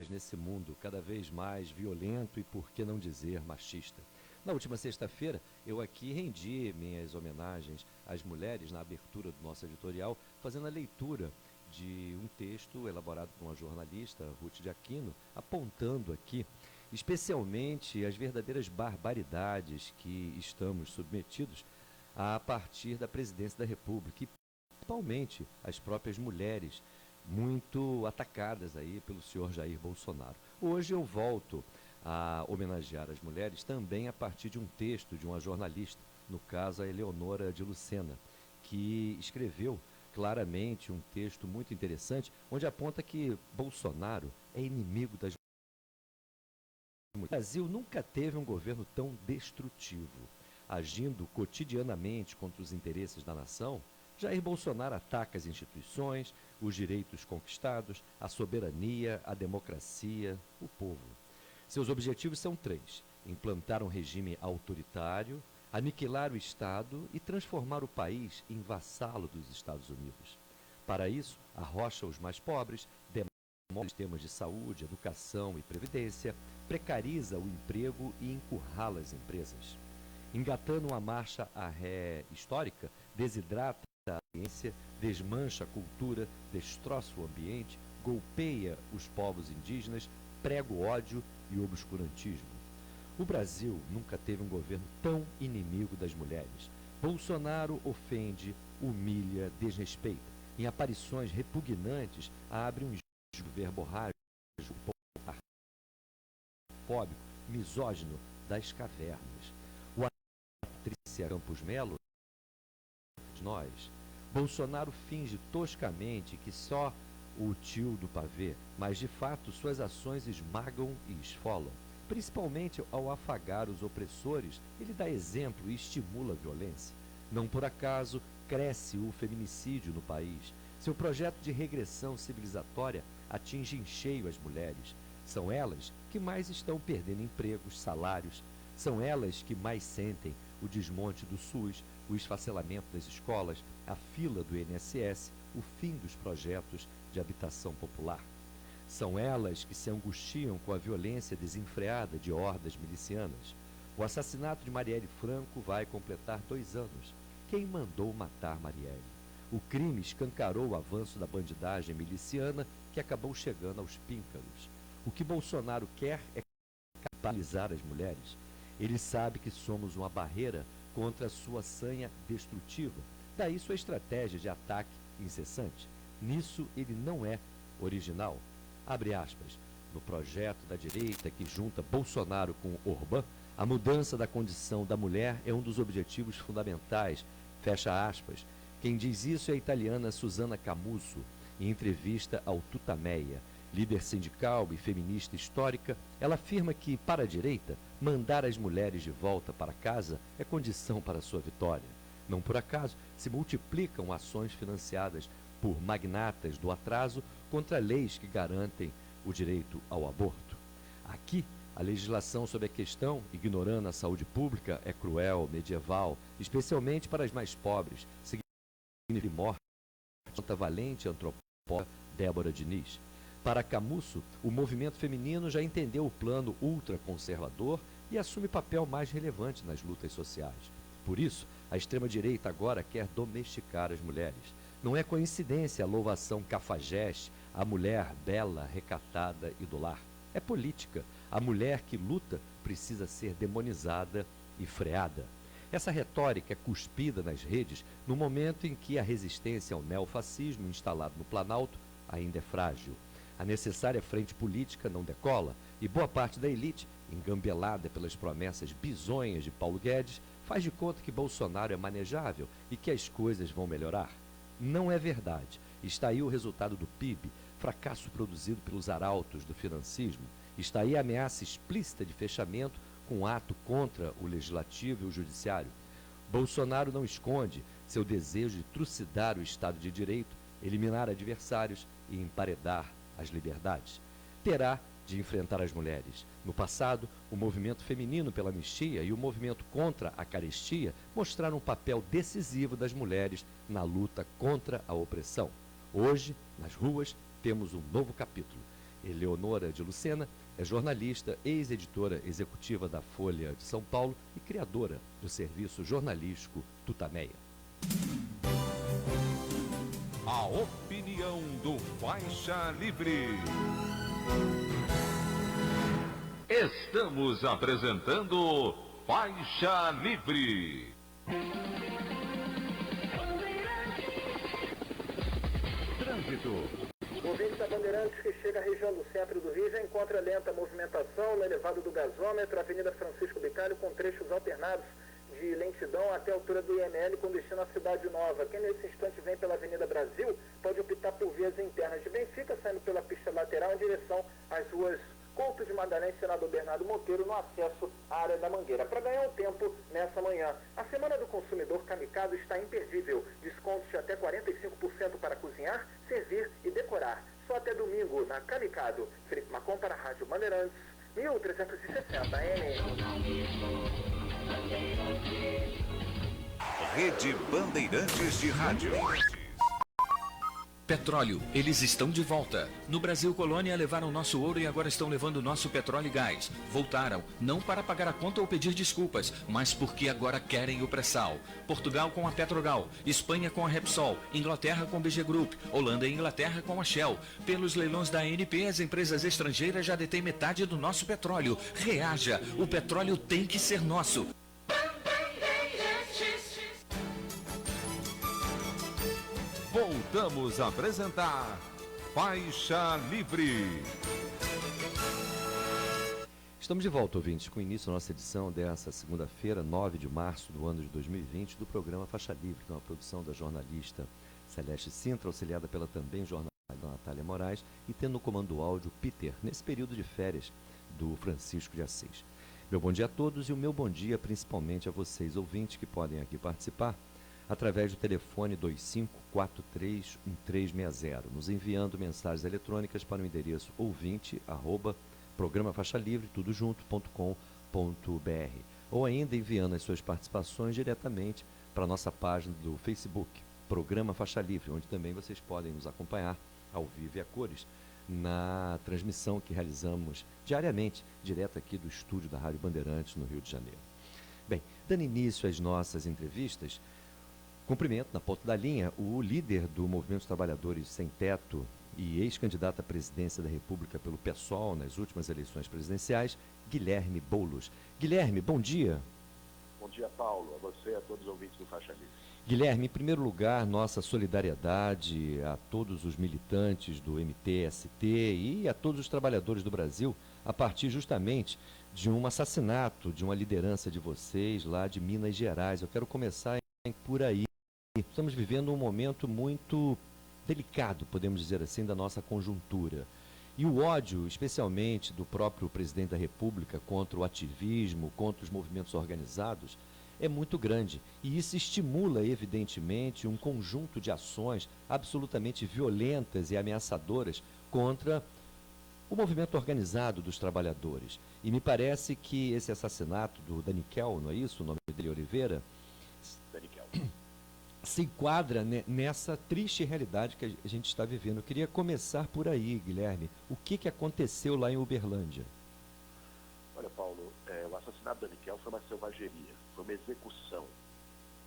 mulheres nesse mundo cada vez mais violento e, por que não dizer, machista. Na última sexta-feira, eu aqui rendi minhas homenagens às mulheres na abertura do nosso editorial, fazendo a leitura de um texto elaborado por uma jornalista, Ruth de Aquino, apontando aqui especialmente as verdadeiras barbaridades que estamos submetidos a partir da presidência da República e principalmente as próprias mulheres muito atacadas aí pelo senhor Jair Bolsonaro. Hoje eu volto a homenagear as mulheres também a partir de um texto de uma jornalista, no caso a Eleonora de Lucena, que escreveu claramente um texto muito interessante, onde aponta que Bolsonaro é inimigo das mulheres. O Brasil nunca teve um governo tão destrutivo. Agindo cotidianamente contra os interesses da nação, Jair Bolsonaro ataca as instituições, os direitos conquistados, a soberania, a democracia, o povo. Seus objetivos são três: implantar um regime autoritário, aniquilar o Estado e transformar o país em vassalo dos Estados Unidos. Para isso, arrocha os mais pobres, demora sistemas de saúde, educação e previdência, precariza o emprego e encurrala as empresas. Engatando uma marcha à ré histórica, desidrata a ciência, desmancha a cultura, destroça o ambiente, golpeia os povos indígenas, prega o ódio e o obscurantismo. O Brasil nunca teve um governo tão inimigo das mulheres. Bolsonaro ofende, humilha, desrespeita. Em aparições repugnantes, abre um verborrágico, fóbico, misógino das cavernas. O Patrícia Campos Melo, nós, Bolsonaro finge toscamente que só o tio do pavê, mas de fato suas ações esmagam e esfolam. Principalmente ao afagar os opressores, ele dá exemplo e estimula a violência. Não por acaso cresce o feminicídio no país. Seu projeto de regressão civilizatória atinge em cheio as mulheres. São elas que mais estão perdendo empregos, salários. São elas que mais sentem o desmonte do SUS, o esfacelamento das escolas, a fila do INSS, o fim dos projetos de habitação popular. São elas que se angustiam com a violência desenfreada de hordas milicianas. O assassinato de Marielle Franco vai completar 2 anos. Quem mandou matar Marielle? O crime escancarou o avanço da bandidagem miliciana que acabou chegando aos píncaros. O que Bolsonaro quer é capitalizar as mulheres. Ele sabe que somos uma barreira contra a sua sanha destrutiva. Daí sua estratégia de ataque incessante. Nisso ele não é original. Abre aspas. No projeto da direita que junta Bolsonaro com Orbán, a mudança da condição da mulher é um dos objetivos fundamentais. Fecha aspas. Quem diz isso é a italiana Susanna Camusso, em entrevista ao Tutameia. Líder sindical e feminista histórica, ela afirma que, para a direita, mandar as mulheres de volta para casa é condição para sua vitória. Não por acaso se multiplicam ações financiadas por magnatas do atraso contra leis que garantem o direito ao aborto. Aqui, a legislação sobre a questão, ignorando a saúde pública, é cruel, medieval, especialmente para as mais pobres, significa morte. Conta valente antropóloga Débora Diniz. Para Camusso, o movimento feminino já entendeu o plano ultraconservador e assume papel mais relevante nas lutas sociais. Por isso, a extrema-direita agora quer domesticar as mulheres. Não é coincidência a louvação cafajeste, a mulher bela, recatada e do lar. É política. A mulher que luta precisa ser demonizada e freada. Essa retórica é cuspida nas redes no momento em que a resistência ao neofascismo instalado no Planalto ainda é frágil. A necessária frente política não decola e boa parte da elite, engambelada pelas promessas bizonhas de Paulo Guedes, faz de conta que Bolsonaro é manejável e que as coisas vão melhorar. Não é verdade. Está aí o resultado do PIB, fracasso produzido pelos arautos do financismo. Está aí a ameaça explícita de fechamento com ato contra o Legislativo e o Judiciário. Bolsonaro não esconde seu desejo de trucidar o Estado de Direito, eliminar adversários e emparedar as liberdades. Terá de enfrentar as mulheres. No passado, o movimento feminino pela anistia e o movimento contra a carestia mostraram um papel decisivo das mulheres na luta contra a opressão. Hoje, nas ruas, temos um novo capítulo. Eleonora de Lucena é jornalista, ex-editora executiva da Folha de São Paulo e criadora do serviço jornalístico Tutameia. A opinião do Faixa Livre. Estamos apresentando Faixa Livre. Trânsito. O ouvinte da Bandeirantes que chega à região do centro do Rio já encontra lenta movimentação no elevado do gasômetro, Avenida Francisco Bicalho, com trechos alternados de lentidão até a altura do IML com destino à Cidade Nova. Quem nesse instante vem pela Avenida Brasil pode optar por vias internas de Benfica, saindo pela pista lateral em direção às ruas Couto de Madalena e Senador Bernardo Monteiro no acesso à área da Mangueira. Para ganhar um tempo nessa manhã, a Semana do Consumidor Kamikado está imperdível. Descontos de até 45% para cozinhar, servir e decorar. Só até domingo na Kamikado. Felipe Macon para a Rádio Bandeirantes, 1360 AM. Rede Bandeirantes de Rádio. Petróleo, eles estão de volta. No Brasil Colônia levaram nosso ouro e agora estão levando nosso petróleo e gás. Voltaram, não para pagar a conta ou pedir desculpas, mas porque agora querem o pré-sal. Portugal com a Petrogal, Espanha com a Repsol, Inglaterra com a BG Group, Holanda e Inglaterra com a Shell. Pelos leilões da ANP, as empresas estrangeiras já detêm metade do nosso petróleo. Reaja, o petróleo tem que ser nosso. Voltamos a apresentar Faixa Livre. Estamos de volta, ouvintes, com o início da nossa edição dessa segunda-feira, 9 de março do ano de 2020, do programa Faixa Livre, que é uma produção da jornalista Celeste Sintra, auxiliada pela também jornalista Natália Moraes, e tendo no comando do áudio Peter, nesse período de férias do Francisco de Assis. Meu bom dia a todos e o meu bom dia principalmente a vocês, ouvintes, que podem aqui participar através do telefone 25431360, nos enviando mensagens eletrônicas para o endereço ouvinte@programafaixalivre, tudo junto.com.br, ou ainda enviando as suas participações diretamente para a nossa página do Facebook, Programa Faixa Livre, onde também vocês podem nos acompanhar ao vivo e a cores na transmissão que realizamos diariamente, direto aqui do estúdio da Rádio Bandeirantes, no Rio de Janeiro. Bem, dando início às nossas entrevistas, cumprimento, na ponta da linha, o líder do Movimento dos Trabalhadores Sem Teto e ex-candidato à presidência da República pelo PSOL nas últimas eleições presidenciais, Guilherme Boulos. Guilherme, bom dia. Bom dia, Paulo, a você e a todos os ouvintes do Faixa Livre. Guilherme, em primeiro lugar, nossa solidariedade a todos os militantes do MTST e a todos os trabalhadores do Brasil, a partir justamente de um assassinato de uma liderança de vocês lá de Minas Gerais. Eu quero começar por aí. Estamos vivendo um momento muito delicado, podemos dizer assim, da nossa conjuntura. E o ódio, especialmente do próprio presidente da República contra o ativismo, contra os movimentos organizados, é muito grande. E isso estimula, evidentemente, um conjunto de ações absolutamente violentas e ameaçadoras contra o movimento organizado dos trabalhadores. E me parece que esse assassinato do Daniquel, não é isso? O nome dele é Oliveira? Daniquel. Se enquadra nessa triste realidade que a gente está vivendo. Eu queria começar por aí, Guilherme. O que aconteceu lá em Uberlândia? Olha, Paulo, o assassinato do Daniquel foi uma selvageria, foi uma execução,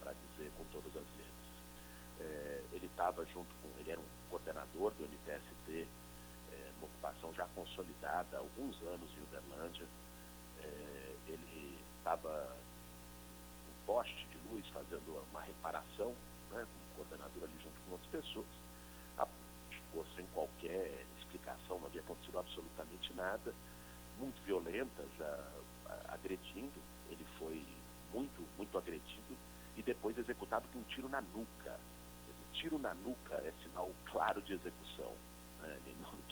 para dizer com todas as letras. Ele estava ele era um coordenador do MTST, uma ocupação já consolidada há alguns anos em Uberlândia. Ele estava poste de luz, fazendo uma reparação, né, como coordenador ali junto com outras pessoas. Ficou sem qualquer explicação, não havia acontecido absolutamente nada, muito violenta, já agredindo, ele foi muito agredido e depois executado com um tiro na nuca. O tiro na nuca é sinal claro de execução, né?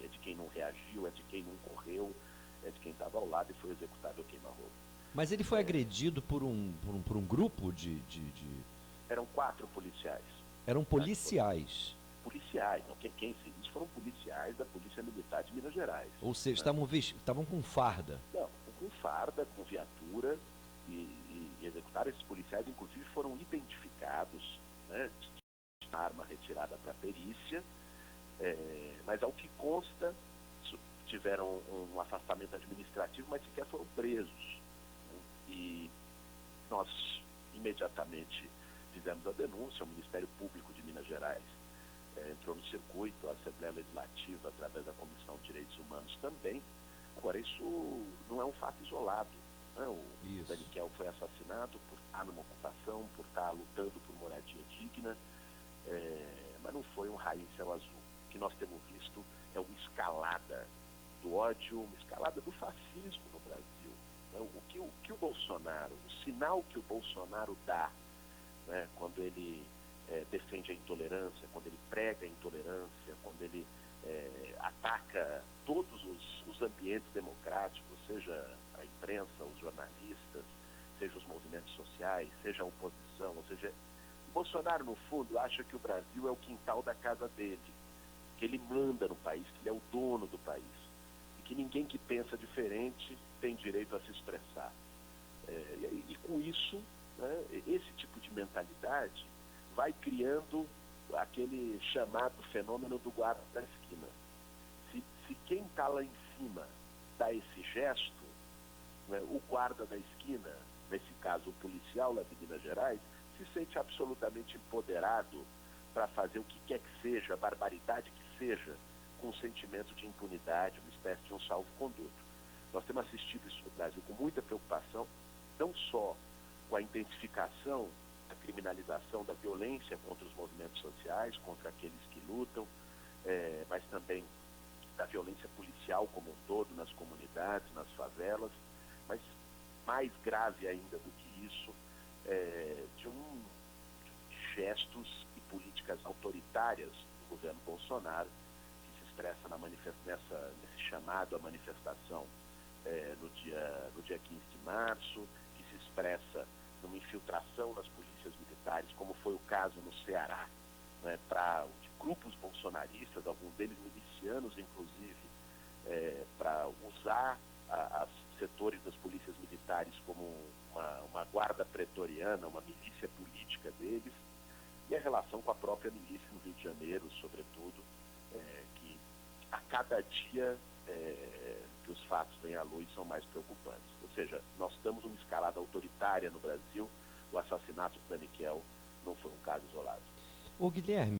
É de quem não reagiu, é de quem não correu, é de quem estava ao lado e foi executado a queima-roupa. Mas ele foi agredido por um grupo de... Eram 4 policiais. Eram policiais? Policiais, não, quem fez isso foram policiais da Polícia Militar de Minas Gerais. Ou seja, estavam com farda? Não, com farda, com viatura, e executaram esses policiais, inclusive foram identificados, né, a arma retirada para perícia, mas ao que consta, tiveram um afastamento administrativo, mas sequer foram presos. Né? E nós imediatamente fizemos a denúncia, o Ministério Público de Minas Gerais entrou no circuito, a Assembleia Legislativa, através da Comissão de Direitos Humanos também. Agora, isso não é um fato isolado. Né? O Daniquel foi assassinado por estar numa ocupação, por estar lutando por moradia digna, mas não foi um raio em céu azul. O que nós temos visto é uma escalada do ódio, uma escalada do fascismo no Brasil. Né? O que o Bolsonaro, o sinal que o Bolsonaro dá, né, quando ele defende a intolerância, quando ele prega a intolerância, quando ele ataca todos os ambientes democráticos, seja a imprensa, os jornalistas, seja os movimentos sociais, seja a oposição, ou seja, o Bolsonaro, no fundo, acha que o Brasil é o quintal da casa dele, que ele manda no país, que ele é o dono do país, e que ninguém que pensa diferente tem direito a se expressar. E com isso, né, esse tipo de mentalidade vai criando aquele chamado fenômeno do guarda da esquina. Se quem está lá em cima dá esse gesto, né, o guarda da esquina, nesse caso o policial lá de Minas Gerais, se sente absolutamente empoderado para fazer o que quer que seja, a barbaridade que seja, com um sentimento de impunidade, uma espécie de um salvo-conduto. Nós temos assistido isso no Brasil com muita preocupação, não só com a intensificação da criminalização da violência contra os movimentos sociais, contra aqueles que lutam, mas também da violência policial como um todo, nas comunidades, nas favelas, mas mais grave ainda do que isso, de gestos e políticas autoritárias do governo Bolsonaro, que se expressa nesse chamado à manifestação no dia 15 de março, que se expressa numa infiltração nas polícias militares, como foi o caso no Ceará, né, de grupos bolsonaristas, alguns deles milicianos, inclusive, para usar os setores das polícias militares como uma guarda pretoriana, uma milícia política deles, e a relação com a própria milícia no Rio de Janeiro, sobretudo, que a cada dia que os fatos vêm à luz são mais preocupantes. Ou seja, nós estamos numa escalada autoritária no Brasil. O assassinato do Daniquel não foi um caso isolado. Ô Guilherme,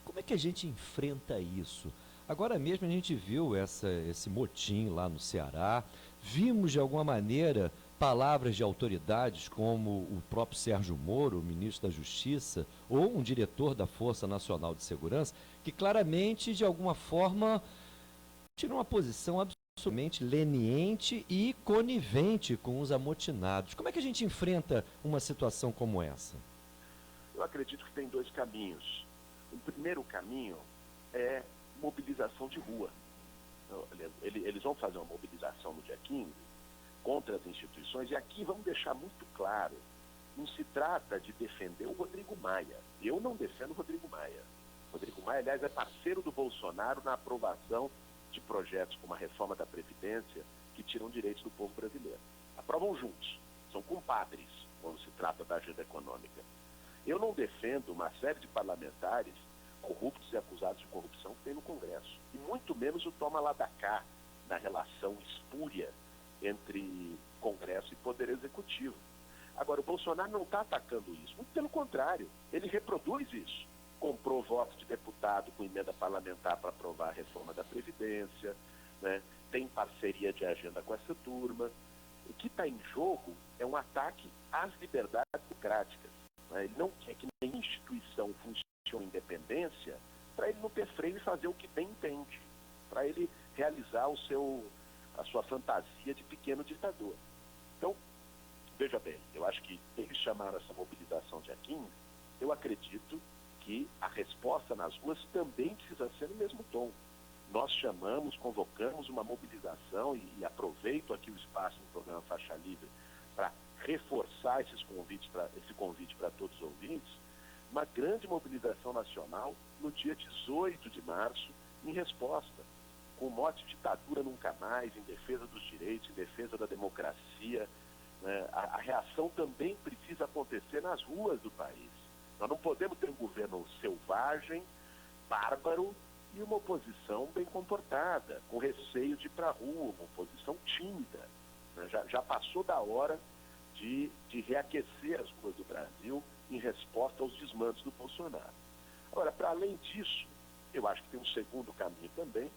como é que a gente enfrenta isso? Agora mesmo a gente viu esse motim lá no Ceará, vimos de alguma maneira palavras de autoridades como o próprio Sérgio Moro, o ministro da Justiça, ou um diretor da Força Nacional de Segurança, que claramente, de alguma forma, tiram uma posição absolutamente leniente e conivente com os amotinados. Como é que a gente enfrenta uma situação como essa? Eu acredito que tem dois caminhos. O primeiro caminho é mobilização de rua. Eles vão fazer uma mobilização no dia 15 contra as instituições, e aqui vamos deixar muito claro, não se trata de defender o Rodrigo Maia. Eu não defendo o Rodrigo Maia. O Rodrigo Maia, aliás, é parceiro do Bolsonaro na aprovação de projetos como a reforma da Previdência, que tiram direitos do povo brasileiro. Aprovam juntos, são compadres quando se trata da agenda econômica. Eu não defendo uma série de parlamentares corruptos e acusados de corrupção que tem no Congresso, e muito menos o toma lá da cá na relação espúria entre Congresso e Poder Executivo. Agora, o Bolsonaro não está atacando isso, muito pelo contrário, ele reproduz isso. Comprou votos de deputado com emenda parlamentar para aprovar a reforma da Previdência, né? Tem parceria de agenda com essa turma. O que está em jogo é um ataque às liberdades democráticas. Né? Ele não quer que nenhuma instituição funcione em independência para ele não ter freio e fazer o que bem entende, para ele realizar a sua fantasia de pequeno ditador. Então, veja bem, eu acho que eles chamaram essa mobilização dia 15, eu acredito que a resposta nas ruas também precisa ser no mesmo tom. Nós convocamos uma mobilização e aproveito aqui o espaço do programa Faixa Livre para reforçar esse convite para todos os ouvintes, uma grande mobilização nacional no dia 18 de março, em resposta, com o mote ditadura nunca mais, em defesa dos direitos, em defesa da democracia. Né? A reação também precisa acontecer nas ruas do país. Nós não podemos ter um governo selvagem, bárbaro e uma oposição bem comportada, com receio de ir para a rua, uma oposição tímida. Né? Já passou da hora de reaquecer as ruas do Brasil em resposta aos desmandos do Bolsonaro. Agora, para além disso, eu acho que tem um segundo caminho também,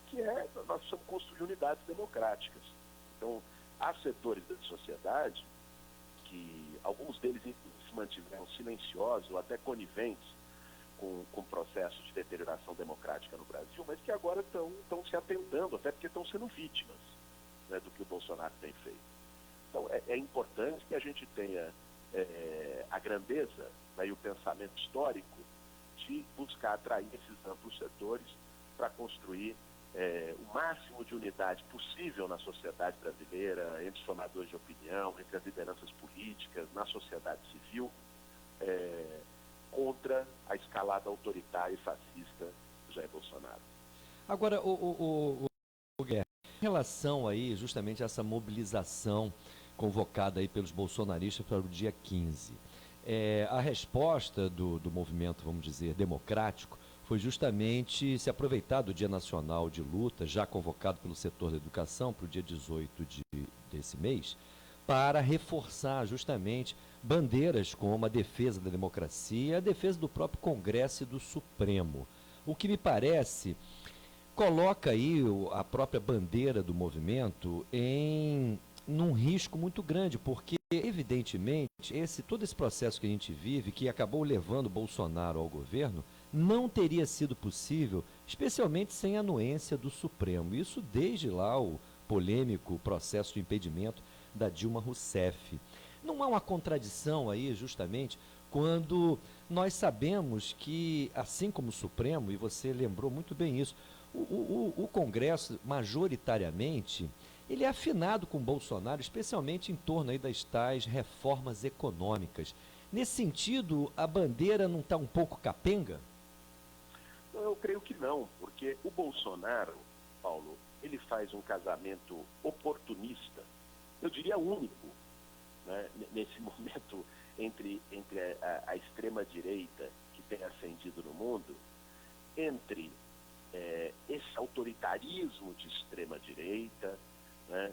que é nós precisamos construir unidades democráticas. Então, há setores da sociedade que alguns deles se mantiveram silenciosos ou até coniventes com o processo de deterioração democrática no Brasil, mas que agora estão se atentando, até porque estão sendo vítimas, né, do que o Bolsonaro tem feito. Então, é importante que a gente tenha a grandeza, né, e o pensamento histórico de buscar atrair esses amplos setores para construir o máximo de unidade possível na sociedade brasileira, entre os formadores de opinião, entre as lideranças políticas, na sociedade civil, contra a escalada autoritária e fascista do Jair Bolsonaro. Agora, o Guerra, em relação aí justamente a essa mobilização convocada aí pelos bolsonaristas para o dia 15, a resposta do movimento, vamos dizer, democrático, foi justamente se aproveitar do Dia Nacional de Luta, já convocado pelo setor da educação para o dia 18 desse mês, para reforçar justamente bandeiras como a defesa da democracia, a defesa do próprio Congresso e do Supremo. O que me parece coloca aí a própria bandeira do movimento num risco muito grande, porque evidentemente todo esse processo que a gente vive, que acabou levando Bolsonaro ao governo, não teria sido possível, especialmente sem a anuência do Supremo. Isso desde lá o polêmico processo de impedimento da Dilma Rousseff. Não há uma contradição aí, justamente, quando nós sabemos que, assim como o Supremo, e você lembrou muito bem isso, o Congresso, majoritariamente, ele é afinado com Bolsonaro, especialmente em torno aí das tais reformas econômicas. Nesse sentido, a bandeira não está um pouco capenga? Eu creio que não, porque o Bolsonaro, Paulo, ele faz um casamento oportunista, eu diria único, né, nesse momento entre a extrema-direita que tem ascendido no mundo, entre esse autoritarismo de extrema-direita, né,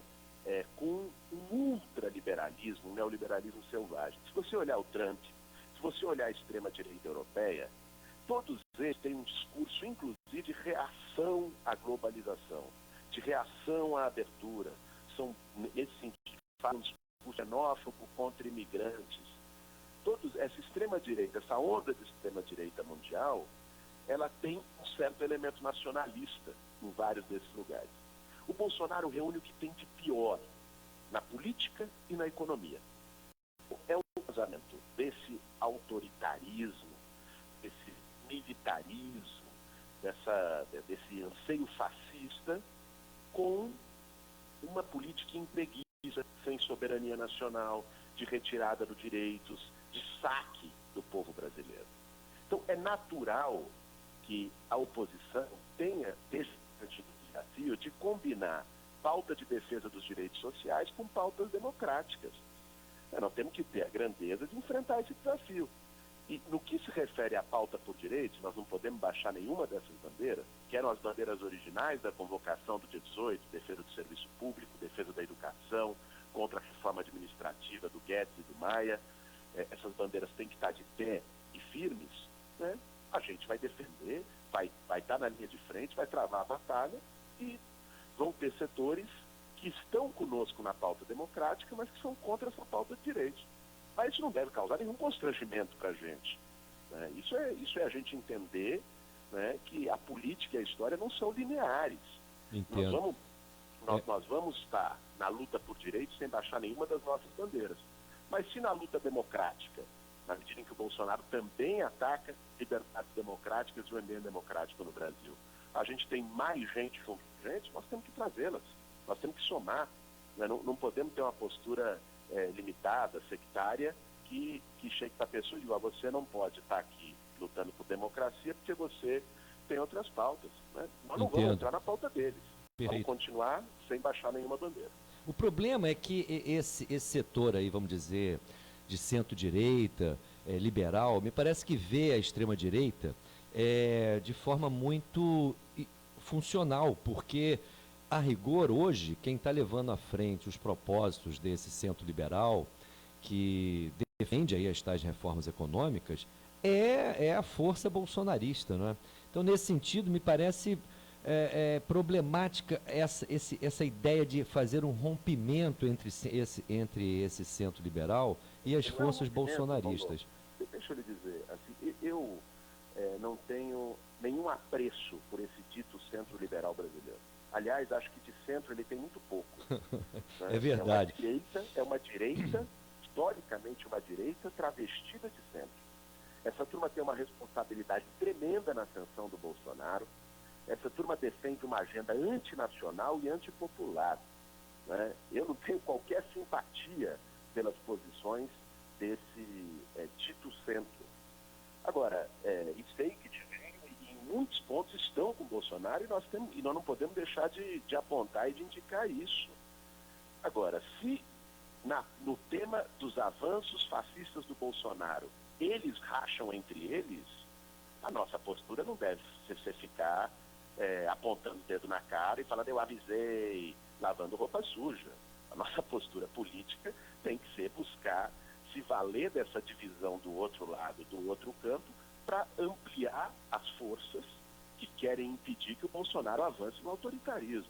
com um ultraliberalismo, um neoliberalismo selvagem. Se você olhar o Trump, se você olhar a extrema-direita europeia, todos eles têm um discurso, inclusive, de reação à globalização, de reação à abertura. São, nesse sentido, fazem um discurso xenófobo contra imigrantes. Essa extrema-direita, essa onda de extrema-direita mundial, ela tem um certo elemento nacionalista em vários desses lugares. O Bolsonaro reúne o que tem de pior na política e na economia. É o casamento desse autoritarismo, desse militarismo, desse anseio fascista com uma política impreguiça, sem soberania nacional, de retirada dos direitos, de saque do povo brasileiro. Então, é natural que a oposição tenha esse desafio de combinar pauta de defesa dos direitos sociais com pautas democráticas. Nós temos que ter a grandeza de enfrentar esse desafio. E no que se refere à pauta por direitos, nós não podemos baixar nenhuma dessas bandeiras, que eram as bandeiras originais da convocação do dia 18, defesa do serviço público, defesa da educação, contra a reforma administrativa do Guedes e do Maia. Essas bandeiras têm que estar de pé e firmes, né? A gente vai defender, vai estar na linha de frente, vai travar a batalha e vão ter setores que estão conosco na pauta democrática, mas que são contra essa pauta de direitos. Mas isso não deve causar nenhum constrangimento para a gente, né? Isso é a gente entender, né, que a política e a história não são lineares. Entendo. Nós vamos estar na luta por direitos sem baixar nenhuma das nossas bandeiras. Mas se na luta democrática, na medida em que o Bolsonaro também ataca liberdades democráticas e o ambiente democrático no Brasil, a gente tem mais gente junto com a gente, nós temos que trazê-las, nós temos que somar, né? Não podemos ter uma postura limitada, sectária, que chegue para a pessoa e diga: você não pode estar aqui lutando por democracia porque você tem outras pautas, né? Nós não vamos entrar na pauta deles. Vamos continuar sem baixar nenhuma bandeira. O problema é que esse setor aí, vamos dizer, de centro-direita, liberal, me parece que vê a extrema-direita de forma muito funcional, porque, a rigor, hoje, quem está levando à frente os propósitos desse centro liberal, que defende aí as tais reformas econômicas, é a força bolsonarista, não é? Então, nesse sentido, me parece problemática essa ideia de fazer um rompimento entre esse centro liberal e as forças bolsonaristas. Paulo, deixa eu lhe dizer, assim, eu não tenho nenhum apreço por esse dito centro liberal brasileiro. Aliás, acho que de centro ele tem muito pouco. Né? É verdade. É uma direita, historicamente uma direita travestida de centro. Essa turma tem uma responsabilidade tremenda na ascensão do Bolsonaro. Essa turma defende uma agenda antinacional e antipopular. Né? Eu não tenho qualquer simpatia pelas posições desse dito centro. Agora, e sei que em muitos pontos estão com o Bolsonaro e nós não podemos deixar de apontar e de indicar isso. Agora, se no tema dos avanços fascistas do Bolsonaro, eles racham entre eles, a nossa postura não deve ser ficar apontando o dedo na cara e falando eu avisei, lavando roupa suja. A nossa postura política tem que ser buscar se valer dessa divisão do outro lado, do outro campo, para ampliar as forças que querem impedir que o Bolsonaro avance no autoritarismo.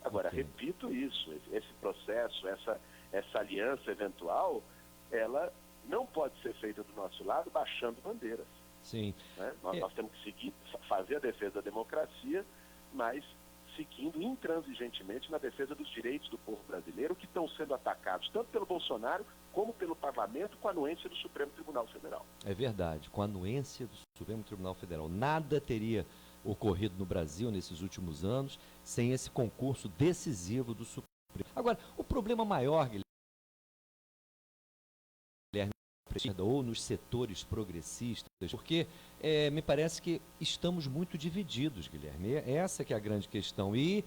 Agora, repito isso, esse processo, essa aliança eventual, ela não pode ser feita do nosso lado baixando bandeiras. Sim. Né? Nós temos que fazer a defesa da democracia, mas seguindo intransigentemente na defesa dos direitos do povo brasileiro, que estão sendo atacados tanto pelo Bolsonaro como pelo Parlamento, com a anuência do Supremo Tribunal Federal. É verdade, com a anuência do Supremo Tribunal Federal. Nada teria ocorrido no Brasil nesses últimos anos sem esse concurso decisivo do Supremo. Agora, o problema maior, Guilherme, ou nos setores progressistas, porque me parece que estamos muito divididos, Guilherme. Essa que é a grande questão. E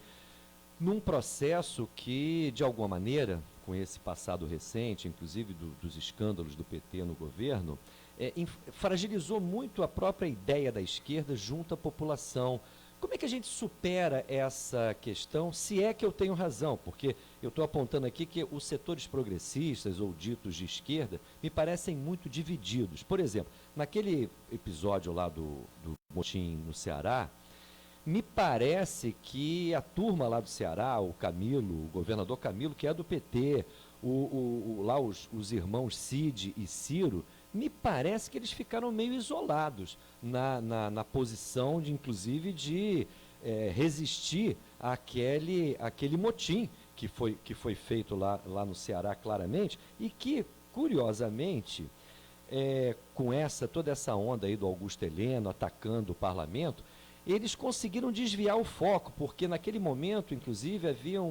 num processo que, de alguma maneira, com esse passado recente, inclusive dos escândalos do PT no governo, fragilizou muito a própria ideia da esquerda junto à população. Como é que a gente supera essa questão, se é que eu tenho razão? Porque eu estou apontando aqui que os setores progressistas ou ditos de esquerda me parecem muito divididos. Por exemplo, naquele episódio lá do motim no Ceará, me parece que a turma lá do Ceará, o Camilo, o governador Camilo, que é do PT, lá os irmãos Cid e Ciro, me parece que eles ficaram meio isolados na posição, inclusive, de resistir àquele motim que foi feito lá no Ceará, claramente, e que, curiosamente, com toda essa onda aí do Augusto Heleno atacando o parlamento, eles conseguiram desviar o foco, porque naquele momento, inclusive, haviam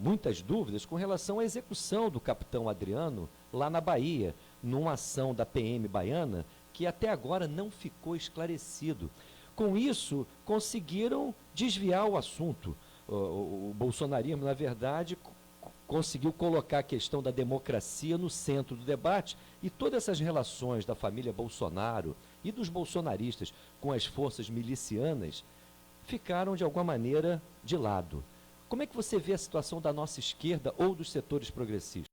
muitas dúvidas com relação à execução do capitão Adriano lá na Bahia, numa ação da PM baiana, que até agora não ficou esclarecido. Com isso, conseguiram desviar o assunto. O bolsonarismo, na verdade, conseguiu colocar a questão da democracia no centro do debate, e todas essas relações da família Bolsonaro e dos bolsonaristas com as forças milicianas ficaram, de alguma maneira, de lado. Como é que você vê a situação da nossa esquerda ou dos setores progressistas?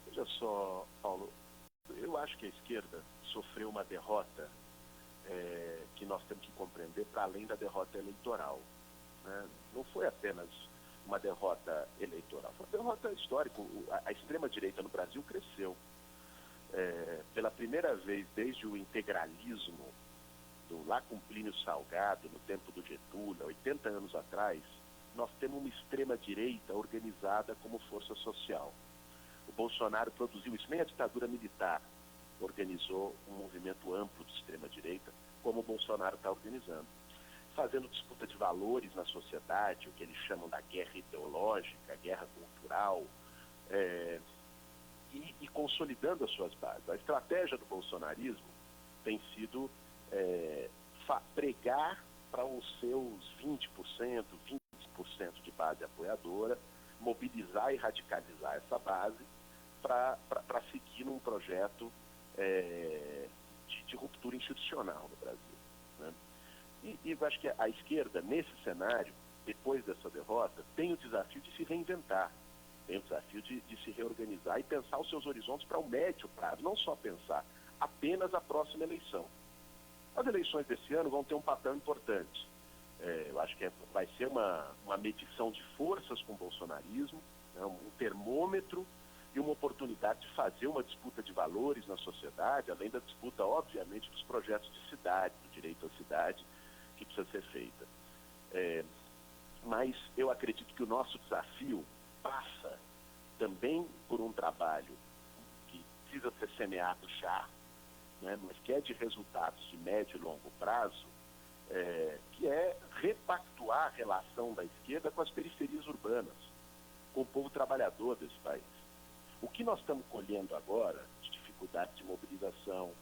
Veja só, Paulo, eu acho que a esquerda sofreu uma derrota que nós temos que compreender para além da derrota eleitoral. Né? Não foi apenas uma derrota eleitoral, foi uma derrota histórica. A extrema-direita no Brasil cresceu. Pela primeira vez desde o integralismo, lá com Plínio Salgado, no tempo do Getúlio, 80 anos atrás, nós temos uma extrema-direita organizada como força social. O Bolsonaro produziu isso, nem a ditadura militar organizou um movimento amplo de extrema-direita, como o Bolsonaro está organizando, fazendo disputa de valores na sociedade, o que eles chamam da guerra ideológica, guerra cultural, e consolidando as suas bases. A estratégia do bolsonarismo tem sido pregar para os seus 20%, 20% de base apoiadora, mobilizar e radicalizar essa base para seguir num projeto de ruptura institucional no Brasil, né? E eu acho que a esquerda, nesse cenário, depois dessa derrota, tem o desafio de se reinventar, tem o desafio de se reorganizar e pensar os seus horizontes para o médio prazo, não só pensar apenas a próxima eleição. As eleições desse ano vão ter um papel importante. Eu acho que vai ser uma medição de forças com o bolsonarismo, né, um termômetro e uma oportunidade de fazer uma disputa de valores na sociedade, além da disputa, obviamente, dos projetos de cidade, do direito à cidade, que precisa ser feita. Mas eu acredito que o nosso desafio passa também por um trabalho que precisa ser semeado já, né, mas que é de resultados de médio e longo prazo, que é repactuar a relação da esquerda com as periferias urbanas, com o povo trabalhador desse país. O que nós estamos colhendo agora, de dificuldade de mobilização,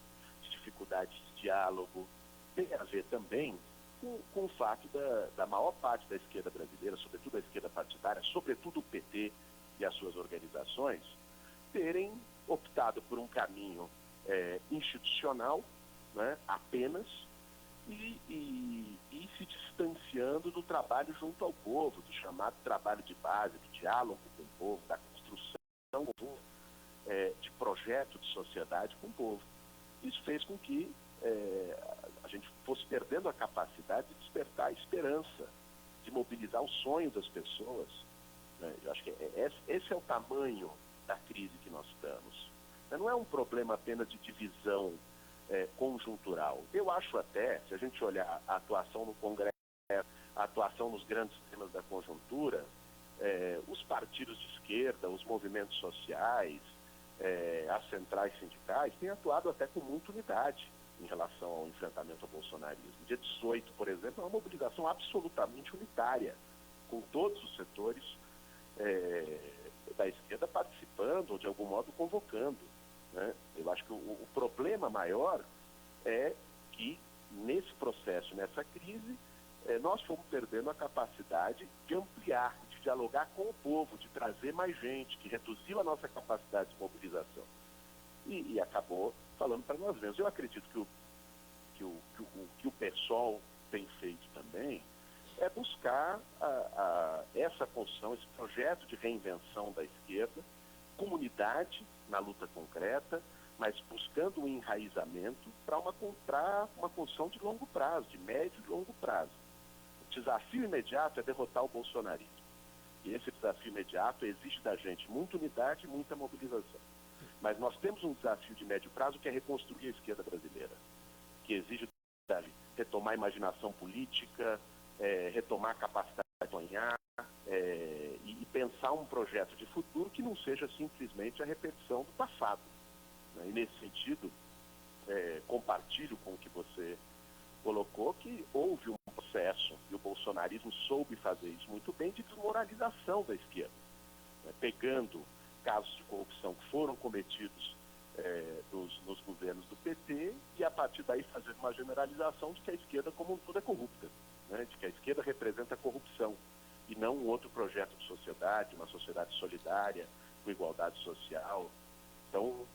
de dificuldade de diálogo, tem a ver também com o fato da maior parte da esquerda brasileira, sobretudo a esquerda partidária, sobretudo o PT e as suas organizações, terem optado por um caminho institucional, né, apenas, e se distanciando do trabalho junto ao povo, do chamado trabalho de base, do diálogo com o povo, da construção de projeto de sociedade com o povo. Isso fez com que a gente fosse perdendo a capacidade de despertar a esperança, de mobilizar o sonho das pessoas, né? Eu acho que esse é o tamanho da crise que nós estamos. Não é um problema apenas de divisão conjuntural. Eu acho até, se a gente olhar a atuação no Congresso, a atuação nos grandes temas da conjuntura, os partidos de esquerda, os movimentos sociais, as centrais sindicais têm atuado até com muita unidade em relação ao enfrentamento ao bolsonarismo. Dia 18, por exemplo, é uma mobilização absolutamente unitária, com todos os setores da esquerda participando ou de algum modo convocando, né? Eu acho que o problema maior é que nesse processo, nessa crise, nós fomos perdendo a capacidade de ampliar, de dialogar com o povo, de trazer mais gente, que reduziu a nossa capacidade de mobilização. E acabou falando para nós mesmos. Eu acredito que o PSOL tem feito também é buscar essa construção, esse projeto de reinvenção da esquerda, comunidade na luta concreta, mas buscando um enraizamento para uma construção de longo prazo, de médio e longo prazo. O desafio imediato é derrotar o bolsonarismo. E esse desafio imediato exige da gente muita unidade e muita mobilização. Mas nós temos um desafio de médio prazo que é reconstruir a esquerda brasileira, que exige retomar a imaginação política, retomar a capacidade de sonhar e pensar um projeto de futuro que não seja simplesmente a repetição do passado, né? E nesse sentido, compartilho com o que você colocou, que houve um processo, e o bolsonarismo soube fazer isso muito bem, de desmoralização da esquerda, né? Pegando casos de corrupção que foram cometidos nos governos do PT e a partir daí fazer uma generalização de que a esquerda como um todo é corrupta, né? De que a esquerda representa a corrupção e não um outro projeto de sociedade, uma sociedade solidária, com igualdade social. Então,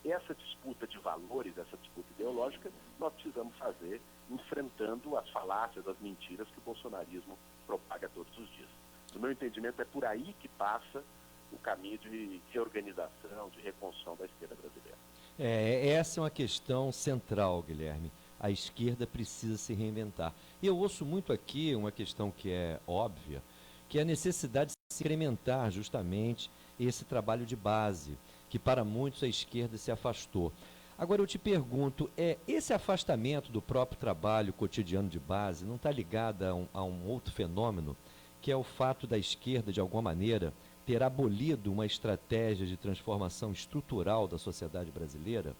essa disputa de valores, essa disputa ideológica, nós precisamos fazer enfrentando as falácias, as mentiras que o bolsonarismo propaga todos os dias. No meu entendimento, é por aí que passa o caminho de reorganização, de reconstrução da esquerda brasileira. Essa é uma questão central, Guilherme. A esquerda precisa se reinventar. E eu ouço muito aqui uma questão que é óbvia, que é a necessidade de se incrementar justamente esse trabalho de base, que para muitos a esquerda se afastou. Agora eu te pergunto, esse afastamento do próprio trabalho cotidiano de base não está ligado a um outro fenômeno, que é o fato da esquerda, de alguma maneira, ter abolido uma estratégia de transformação estrutural da sociedade brasileira?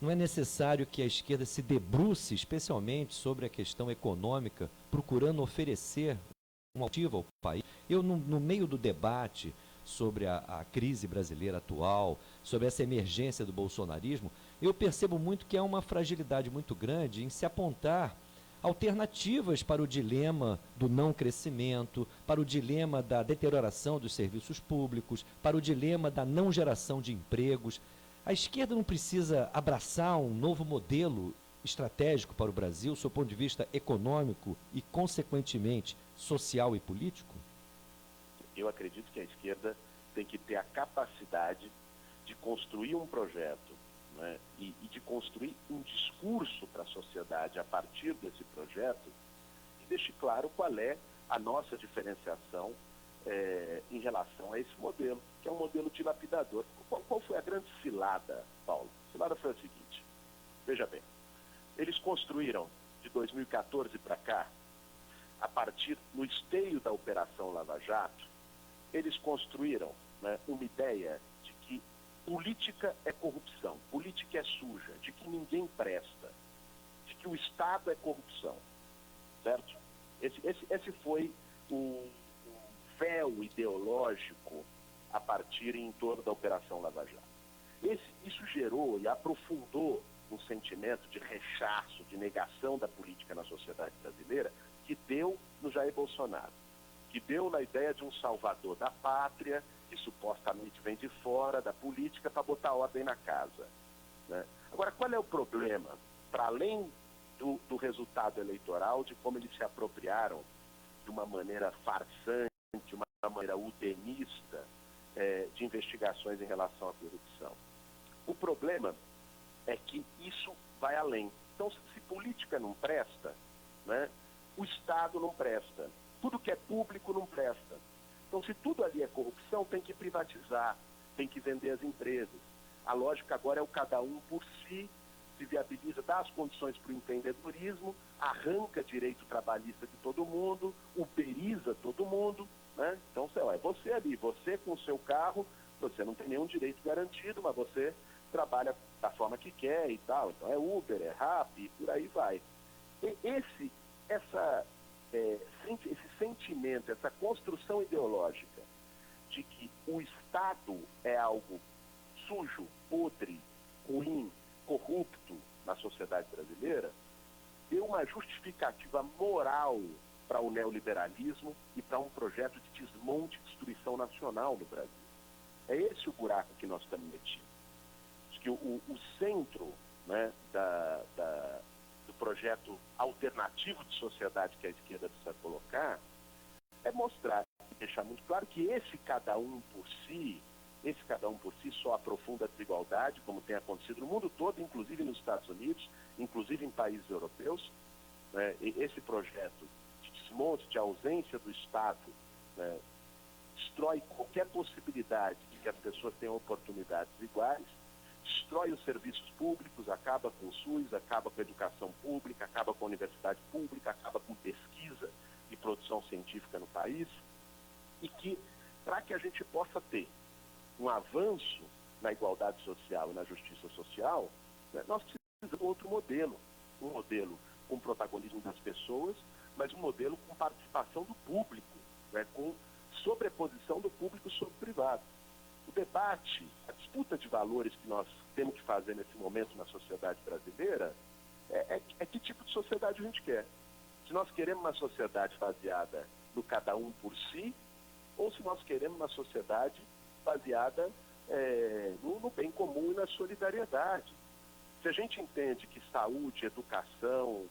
Não é necessário que a esquerda se debruce especialmente sobre a questão econômica, procurando oferecer uma alternativa ao país? Eu, no meio do debate sobre a crise brasileira atual, sobre essa emergência do bolsonarismo, eu percebo muito que há uma fragilidade muito grande em se apontar alternativas para o dilema do não crescimento, para o dilema da deterioração dos serviços públicos, para o dilema da não geração de empregos. A esquerda não precisa abraçar um novo modelo estratégico para o Brasil, do seu ponto de vista econômico e, consequentemente, social e político? Eu acredito que a esquerda tem que ter a capacidade de construir um projeto, né, e de construir um discurso para a sociedade a partir desse projeto e deixe claro qual é a nossa diferenciação em relação a esse modelo, que é um modelo dilapidador. Qual foi a grande cilada, Paulo? A cilada foi a seguinte: veja bem, eles construíram de 2014 para cá, a partir no esteio da Operação Lava Jato, eles construíram, né, uma ideia de que política é corrupção, política é suja, de que ninguém presta, de que o Estado é corrupção, certo? Esse foi o véu ideológico a partir em torno da Operação Lava Jato. Isso gerou e aprofundou um sentimento de rechaço, de negação da política na sociedade brasileira, que deu no Jair Bolsonaro, que deu na ideia de um salvador da pátria, que supostamente vem de fora da política para botar ordem na casa, né? Agora, qual é o problema? Para além do resultado eleitoral, de como eles se apropriaram de uma maneira farsante, de uma maneira udenista, de investigações em relação à corrupção. O problema é que isso vai além. Então, se política não presta, né, o Estado não presta. Tudo que é público não presta. Então, se tudo ali é corrupção, tem que privatizar, tem que vender as empresas. A lógica agora é o cada um por si, se viabiliza, dá as condições para o empreendedorismo, arranca direito trabalhista de todo mundo, uberiza todo mundo, né? Então, é você ali, você com o seu carro, você não tem nenhum direito garantido, mas você trabalha da forma que quer e tal. Então, é Uber, é Rappi, e por aí vai. E esse sentimento, essa construção ideológica de que o Estado é algo sujo, podre, ruim, corrupto na sociedade brasileira, deu uma justificativa moral para o neoliberalismo e para um projeto de desmonte e destruição nacional no Brasil. É esse o buraco que nós estamos metidos. Acho que o centro, né, do projeto alternativo de sociedade que a esquerda precisa colocar é mostrar e deixar muito claro que esse cada um por si só aprofunda a desigualdade, como tem acontecido no mundo todo, inclusive nos Estados Unidos, inclusive em países europeus, né? E esse projeto de desmonte, de ausência do Estado, né, destrói qualquer possibilidade de que as pessoas tenham oportunidades iguais, destrói os serviços públicos, acaba com o SUS, acaba com a educação pública, acaba com a universidade pública, acaba com pesquisa e produção científica no país, e que, para que a gente possa ter um avanço na igualdade social e na justiça social, né, nós precisamos de outro modelo, um modelo com protagonismo das pessoas, mas um modelo com participação do público, né, com sobreposição do público sobre o privado. O debate, a disputa de valores que nós temos que fazer nesse momento na sociedade brasileira é que tipo de sociedade a gente quer. Se nós queremos uma sociedade baseada no cada um por si, ou se nós queremos uma sociedade baseada no bem comum e na solidariedade. Se a gente entende que saúde, educação,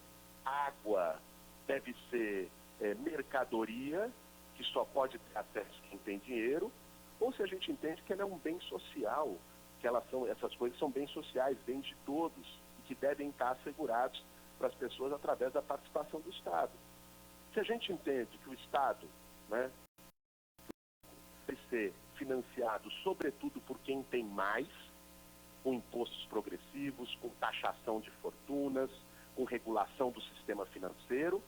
água deve ser mercadoria, que só pode ter acesso quem tem dinheiro, ou se a gente entende que ela é um bem social, que essas coisas são bens sociais, bens de todos, e que devem estar assegurados para as pessoas através da participação do Estado. Se a gente entende que o Estado, né, deve ser financiado sobretudo por quem tem mais, com impostos progressivos, com taxação de fortunas, com regulação do sistema financeiro,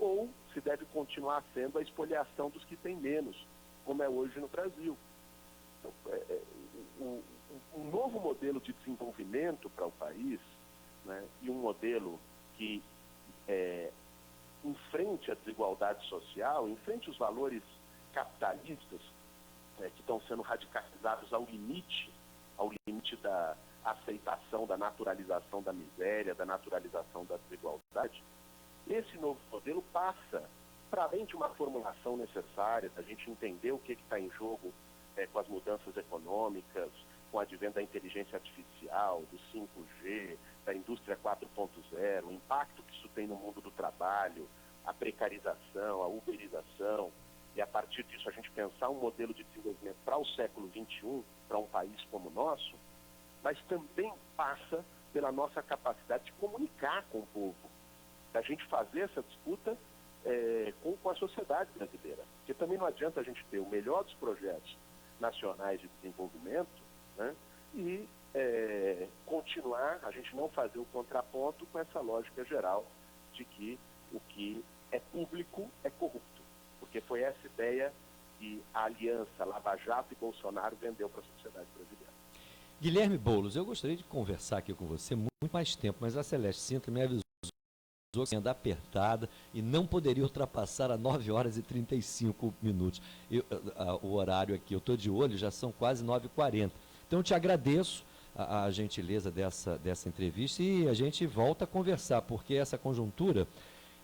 ou se deve continuar sendo a espoliação dos que têm menos, como é hoje no Brasil. Então, um novo modelo de desenvolvimento para o país, né, e um modelo que enfrente a desigualdade social, enfrente os valores capitalistas que estão sendo radicalizados ao limite da aceitação, da naturalização da miséria, da naturalização da desigualdade. Esse novo modelo passa, para além de uma formulação necessária, da gente entender o que está em jogo com as mudanças econômicas, com o advento da inteligência artificial, industrial, do 5G, da indústria 4.0, o impacto que isso tem no mundo do trabalho, a precarização, a uberização, e a partir disso a gente pensar um modelo de desenvolvimento para o século XXI, para um país como o nosso, mas também passa pela nossa capacidade de comunicar com o povo, da gente fazer essa disputa com a sociedade brasileira. Porque também não adianta a gente ter o melhor dos projetos nacionais de desenvolvimento, né, e continuar, a gente não fazer o contraponto com essa lógica geral de que o que é público é corrupto. Porque foi essa ideia que a aliança Lava Jato e Bolsonaro vendeu para a sociedade brasileira. Guilherme Boulos, eu gostaria de conversar aqui com você muito mais tempo, mas a Celeste Sintra me avisou que ia andar apertada e não poderia ultrapassar a 9 horas e 35 minutos. O horário aqui, eu estou de olho, já são quase 9h40. Então, eu te agradeço a gentileza dessa entrevista e a gente volta a conversar, porque essa conjuntura,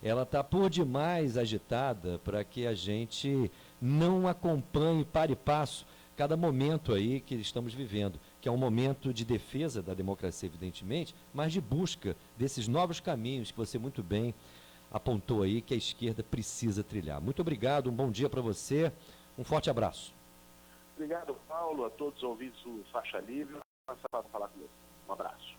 ela está por demais agitada para que a gente não acompanhe para e passo cada momento aí que estamos vivendo, que é um momento de defesa da democracia, evidentemente, mas de busca desses novos caminhos que você muito bem apontou aí, que a esquerda precisa trilhar. Muito obrigado, um bom dia para você, um forte abraço. Obrigado, Paulo, a todos os ouvintes do Faixa Livre. Para falar comigo. Um abraço.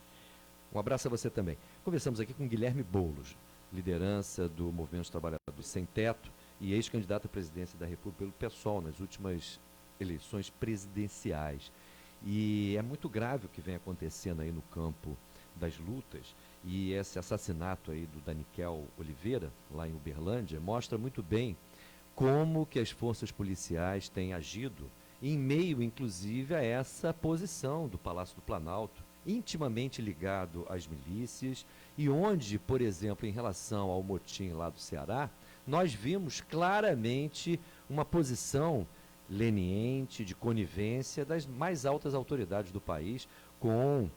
Um abraço a você também. Conversamos aqui com Guilherme Boulos, liderança do Movimento dos Trabalhadores Sem Teto e ex-candidato à presidência da República pelo PSOL nas últimas eleições presidenciais. E é muito grave o que vem acontecendo aí no campo das lutas, e esse assassinato aí do Daniquel Oliveira, lá em Uberlândia, mostra muito bem como que as forças policiais têm agido em meio, inclusive, a essa posição do Palácio do Planalto, intimamente ligado às milícias, e onde, por exemplo, em relação ao motim lá do Ceará, nós vimos claramente uma posição leniente, de conivência das mais altas autoridades do país com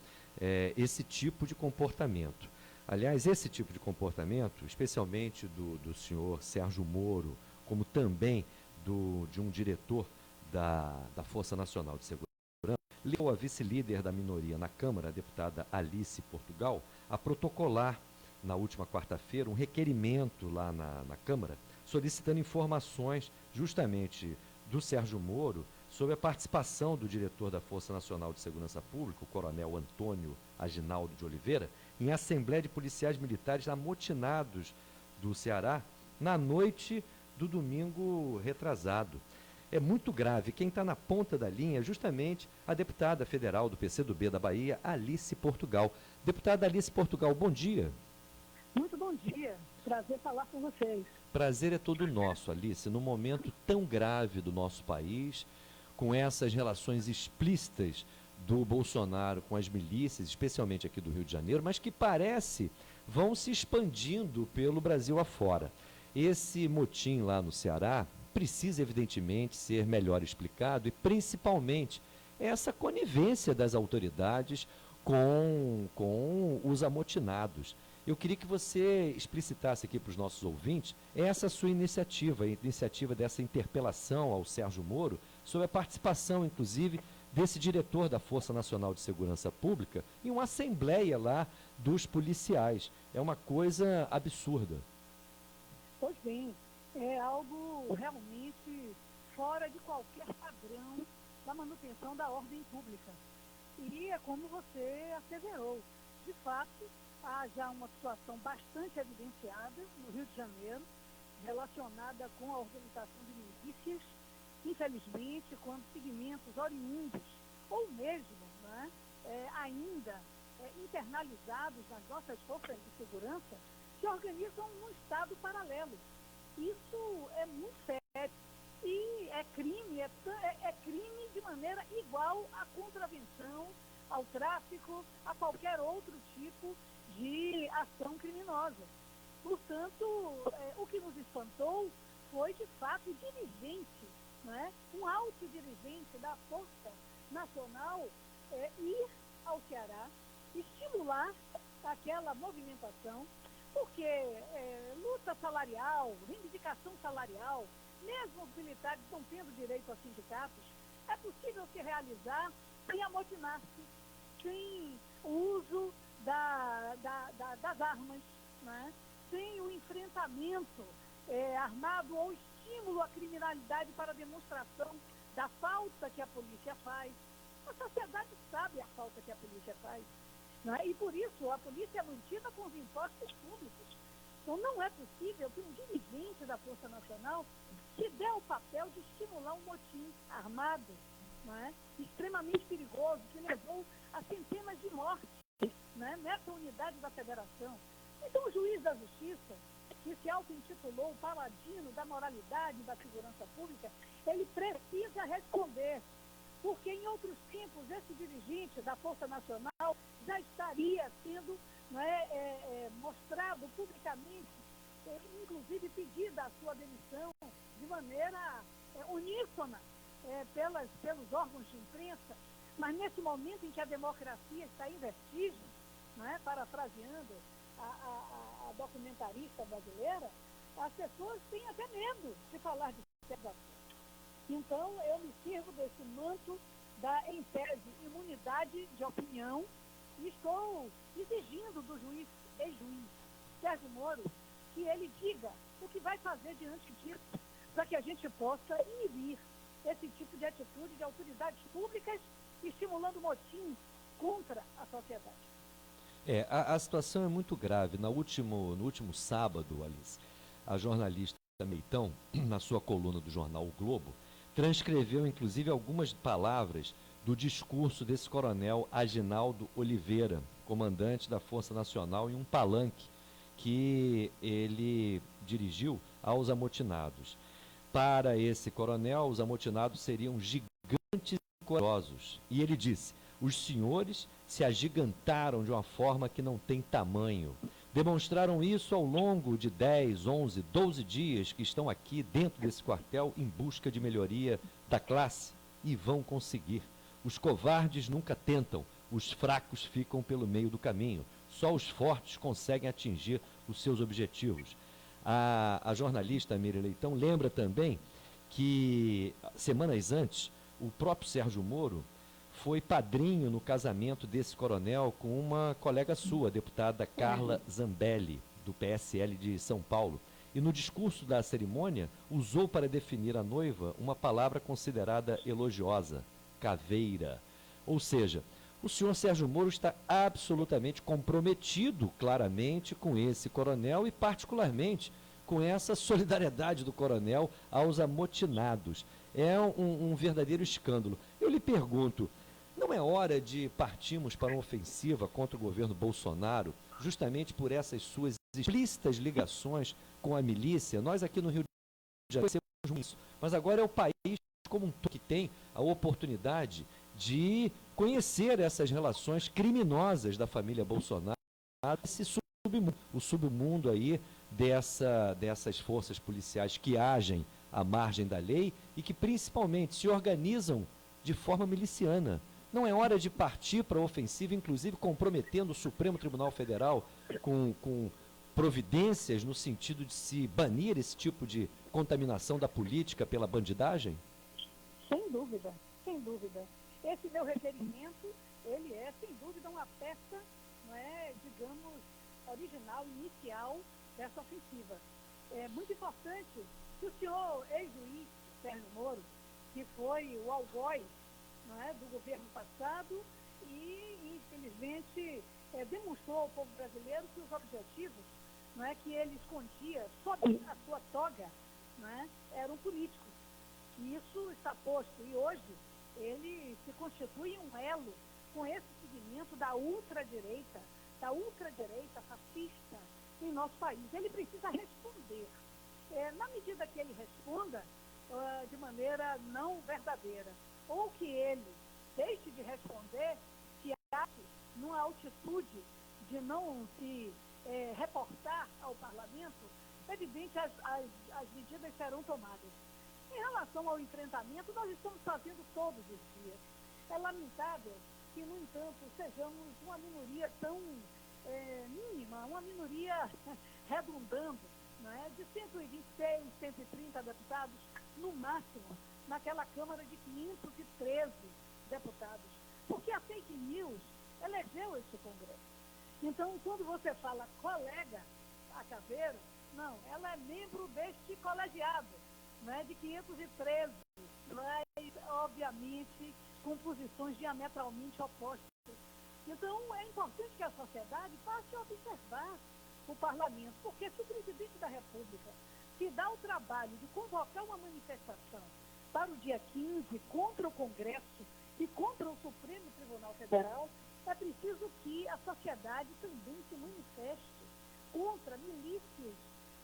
esse tipo de comportamento. Aliás, esse tipo de comportamento, especialmente do senhor Sérgio Moro, como também de um diretor da Força Nacional de Segurança, levou a vice-líder da minoria na Câmara, a deputada Alice Portugal, a protocolar, na última quarta-feira, um requerimento lá na Câmara, solicitando informações justamente do Sérgio Moro sobre a participação do diretor da Força Nacional de Segurança Pública, o coronel Antônio Aginaldo de Oliveira, em assembleia de policiais militares amotinados do Ceará na noite do domingo retrasado. É muito grave. Quem está na ponta da linha é justamente a deputada federal do PCdoB da Bahia, Alice Portugal. Deputada Alice Portugal, bom dia. Muito bom dia. Prazer falar com vocês. Prazer é todo nosso, Alice, num momento tão grave do nosso país, com essas relações explícitas do Bolsonaro com as milícias, especialmente aqui do Rio de Janeiro, mas que parece vão se expandindo pelo Brasil afora. Esse motim lá no Ceará precisa, evidentemente, ser melhor explicado e, principalmente, essa conivência das autoridades com os amotinados. Eu queria que você explicitasse aqui para os nossos ouvintes essa sua iniciativa, a iniciativa dessa interpelação ao Sérgio Moro, sobre a participação, inclusive, desse diretor da Força Nacional de Segurança Pública em uma assembleia lá dos policiais. É uma coisa absurda. Pois bem, é algo realmente fora de qualquer padrão da manutenção da ordem pública. E é como você asseverou. De fato, há já uma situação bastante evidenciada no Rio de Janeiro, relacionada com a organização de milícias, infelizmente, quando segmentos oriundos, ou mesmo ainda internalizados nas nossas forças de segurança, se organizam num estado paralelo. Isso é muito sério e é crime de maneira igual à contravenção, ao tráfico, a qualquer outro tipo de ação criminosa. Portanto, o que nos espantou foi, de fato, o dirigente, um alto dirigente da Força Nacional ir ao Ceará, estimular aquela movimentação, porque luta salarial, reivindicação salarial, mesmo os militares não tendo direito a sindicatos, é possível se realizar sem amotinar-se. sem o uso das armas, né? Sem o enfrentamento armado ou estímulo à criminalidade para demonstração da falta que a polícia faz. A sociedade sabe a falta que a polícia faz, né? E por isso a polícia é mantida com os impostos públicos. Então não é possível que um dirigente da Força Nacional se dê o papel de estimular um motim armado, né? Extremamente perigoso, que levou a centenas de mortes, né? Nessa unidade da federação. Então o juiz da justiça, que se auto-intitulou o paladino da moralidade e da segurança pública, ele precisa responder, porque em outros tempos esse dirigente da Força Nacional já estaria sendo, né, mostrado publicamente, inclusive pedida a sua demissão de maneira uníssona pelos órgãos de imprensa, mas nesse momento em que a democracia está em vestígio, né, parafraseando a documentarista brasileira, as pessoas têm até medo de falar de certos assuntos. Então, eu me sirvo desse manto da, em tese, imunidade de opinião e estou exigindo do ex-juiz Sérgio Moro que ele diga o que vai fazer diante disso para que a gente possa inibir esse tipo de atitude de autoridades públicas estimulando motim contra a sociedade. A situação é muito grave. No último sábado, Alice, a jornalista Meitão, na sua coluna do jornal O Globo, transcreveu inclusive algumas palavras do discurso desse coronel Aginaldo Oliveira, comandante da Força Nacional, em um palanque que ele dirigiu aos amotinados. Para esse coronel, os amotinados seriam gigantes e corajosos. E ele disse: os senhores se agigantaram de uma forma que não tem tamanho. Demonstraram isso ao longo de 10, 11, 12 dias que estão aqui dentro desse quartel em busca de melhoria da classe e vão conseguir. Os covardes nunca tentam, os fracos ficam pelo meio do caminho. Só os fortes conseguem atingir os seus objetivos. A jornalista Miriam Leitão lembra também que, semanas antes, o próprio Sérgio Moro foi padrinho no casamento desse coronel com uma colega sua, a deputada Carla Zambelli, do PSL de São Paulo. E no discurso da cerimônia, usou para definir a noiva uma palavra considerada elogiosa: caveira. Ou seja, o senhor Sérgio Moro está absolutamente comprometido, claramente, com esse coronel e, particularmente, com essa solidariedade do coronel aos amotinados. É um verdadeiro escândalo. Eu lhe pergunto, não é hora de partirmos para uma ofensiva contra o governo Bolsonaro, justamente por essas suas explícitas ligações com a milícia? Nós aqui no Rio de Janeiro conhecemos isso, mas agora é o país como um todo que tem a oportunidade de conhecer essas relações criminosas da família Bolsonaro, esse submundo, o submundo aí dessas forças policiais que agem à margem da lei e que principalmente se organizam de forma miliciana. Não é hora de partir para a ofensiva, inclusive comprometendo o Supremo Tribunal Federal com providências no sentido de se banir esse tipo de contaminação da política pela bandidagem? Sem dúvida, sem dúvida. Esse meu requerimento, ele é, sem dúvida, uma peça, não é, digamos, original, inicial dessa ofensiva. É muito importante que o senhor ex-juiz Sérgio Moro, que foi o algoz, não é, do governo passado e, infelizmente, demonstrou ao povo brasileiro que os objetivos, não é, que ele escondia sob a sua toga, não é, eram políticos. E isso está posto. E hoje ele se constitui um elo com esse segmento da ultradireita fascista em nosso país. Ele precisa responder. Na medida que ele responda de maneira não verdadeira, ou que ele deixe de responder, se ache numa altitude de não se reportar ao parlamento, é evidente que as medidas serão tomadas. Em relação ao enfrentamento, nós estamos fazendo todos os dias. É lamentável que, no entanto, sejamos uma minoria tão mínima, uma minoria redundando, né, de 126, 130 deputados, no máximo, naquela Câmara de 513 deputados. Porque a fake news, elegeu esse Congresso. Então, quando você fala colega, a Caveira, não, ela é membro deste colegiado, né, de 513, mas, obviamente, com posições diametralmente opostas. Então, é importante que a sociedade passe a observar o parlamento, porque se o presidente da República se dá o trabalho de convocar uma manifestação para o dia 15 contra o Congresso e contra o Supremo Tribunal Federal, é preciso que a sociedade também se manifeste contra milícias,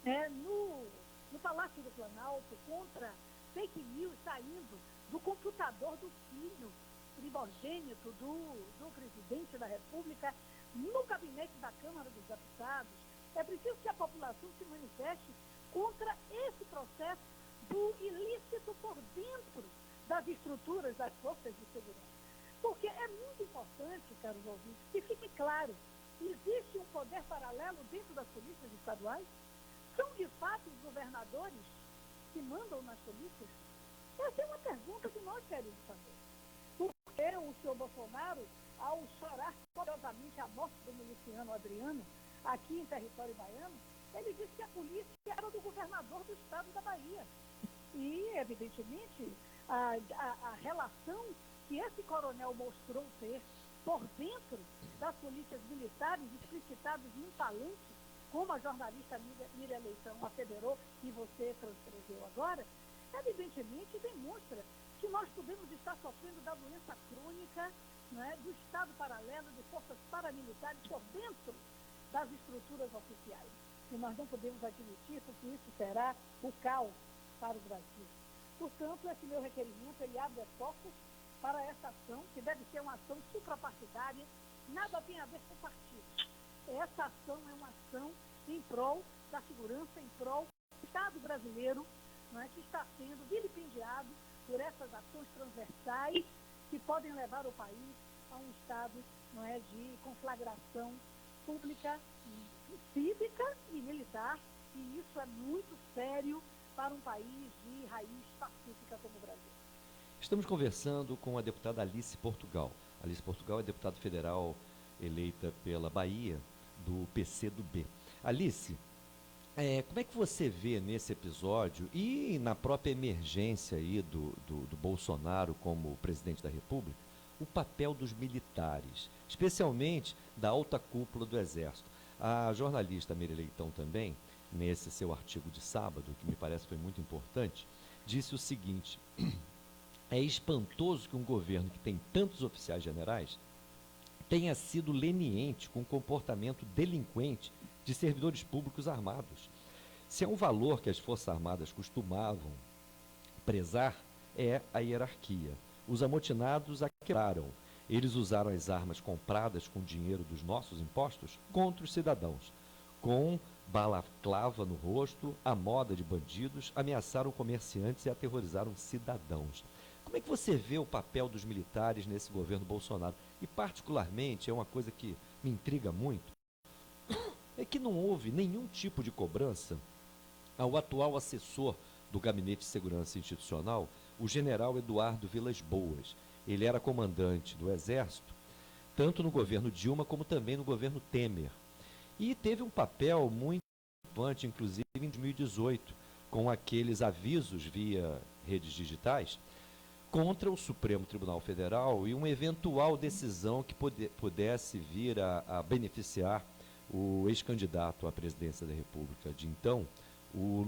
né, no Palácio do Planalto, contra fake news saindo do computador do filho primogênito do presidente da República no gabinete da Câmara dos Deputados. É preciso que a população se manifeste contra esse processo do ilícito por dentro das estruturas das forças de segurança. Porque é muito importante, caros ouvintes, que fique claro, existe um poder paralelo dentro das polícias estaduais? São, de fato, os governadores que mandam nas polícias? Essa é uma pergunta que nós queremos saber. Porque o senhor Bolsonaro, ao chorar corosamente a morte do miliciano Adriano, aqui em território baiano, ele disse que a polícia era do governador do estado da Bahia. E, evidentemente, a relação que esse coronel mostrou ter por dentro das polícias militares, explicitadas num palanque, como a jornalista Miriam Leitão asseverou e você transcreveu agora, evidentemente demonstra que nós podemos estar sofrendo da doença crônica, né, do Estado paralelo de forças paramilitares por dentro das estruturas oficiais. E nós não podemos admitir, porque isso será o caos para o Brasil. Portanto, esse meu requerimento, ele abre as portas para essa ação, que deve ser uma ação suprapartidária, nada tem a ver com partido. Essa ação é uma ação em prol da segurança, em prol do Estado brasileiro, né, que está sendo vilipendiado por essas ações transversais que podem levar o país a um estado, não é, de conflagração pública, cívica e militar, e isso é muito sério para um país de raiz pacífica como o Brasil. Estamos conversando com a deputada Alice Portugal. Alice Portugal é deputada federal eleita pela Bahia, do PCdoB. Alice, como é que você vê nesse episódio e na própria emergência aí do Bolsonaro como presidente da República, o papel dos militares, especialmente da alta cúpula do Exército? A jornalista Miriam Leitão também, nesse seu artigo de sábado, que me parece que foi muito importante, disse o seguinte: é espantoso que um governo que tem tantos oficiais generais tenha sido leniente com o comportamento delinquente de servidores públicos armados. Se é um valor que as Forças Armadas costumavam prezar, é a hierarquia. Os amotinados a quebraram. Eles usaram as armas compradas com dinheiro dos nossos impostos contra os cidadãos. Com balaclava no rosto, à moda de bandidos, ameaçaram comerciantes e aterrorizaram cidadãos. Como é que você vê o papel dos militares nesse governo Bolsonaro? E, particularmente, é uma coisa que me intriga muito, é que não houve nenhum tipo de cobrança ao atual assessor do Gabinete de Segurança Institucional, o general Eduardo Vilas Boas. Ele era comandante do Exército, tanto no governo Dilma como também no governo Temer. E teve um papel muito relevante, inclusive em 2018, com aqueles avisos via redes digitais contra o Supremo Tribunal Federal e uma eventual decisão que pudesse vir a beneficiar o ex-candidato à presidência da República de então, o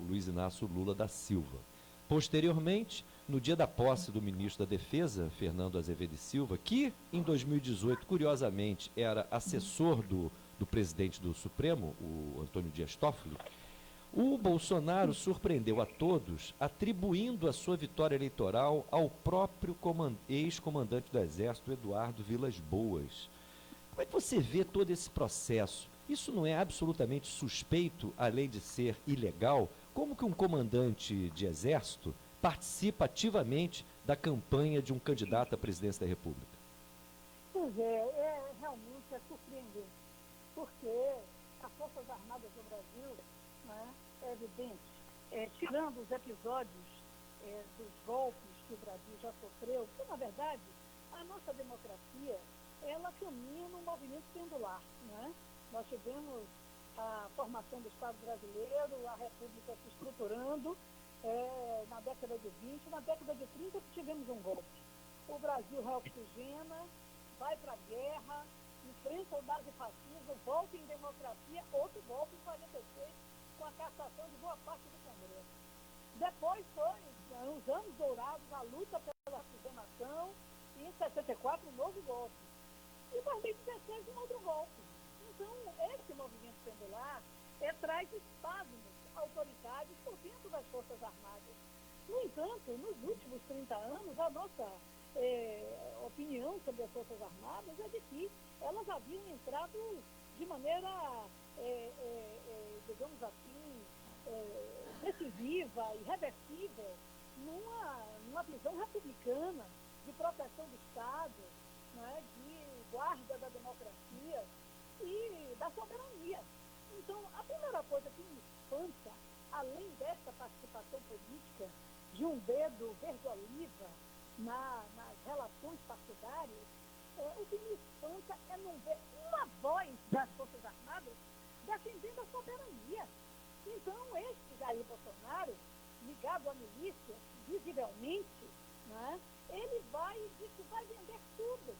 Luiz Inácio Lula da Silva. Posteriormente, no dia da posse do ministro da Defesa, Fernando Azevedo e Silva, que em 2018, curiosamente, era assessor do presidente do Supremo, o Antônio Dias Toffoli, o Bolsonaro surpreendeu a todos, atribuindo a sua vitória eleitoral ao próprio ex-comandante do Exército, Eduardo Vilas Boas. Como é que você vê todo esse processo? Isso não é absolutamente suspeito, além de ser ilegal? Como que um comandante de Exército participa ativamente da campanha de um candidato à presidência da República? Pois é, realmente é surpreendente, porque as Forças Armadas do Brasil, né, é evidente, tirando os episódios dos golpes que o Brasil já sofreu, que, na verdade, a nossa democracia ela caminha num movimento pendular, né? Nós tivemos a formação do Estado brasileiro, a República se estruturando na década de 20, na década de 30 tivemos um golpe. O Brasil reoxigena, vai para a guerra, enfrenta o nazifascismo, volta em democracia, outro golpe em 46, com a cassação de boa parte do Congresso. Depois foi os anos dourados, a luta pela oxigenação, e em 64 um novo golpe. E em 2016 um outro golpe. Então, esse movimento pendular traz espasmos autoritários por dentro das Forças Armadas. No entanto, nos últimos 30 anos, a nossa opinião sobre as Forças Armadas é de que elas haviam entrado de maneira, digamos assim, decisiva e irreversível numa visão republicana de proteção do Estado, né, de guarda da democracia e da soberania. Então, a primeira coisa que me espanta, além dessa participação política de um dedo verde-oliva nas relações partidárias, o que me espanta é não ver uma voz das Forças Armadas defendendo a soberania. Então, esse Jair Bolsonaro, ligado à milícia, visivelmente, né, ele vai vender tudo,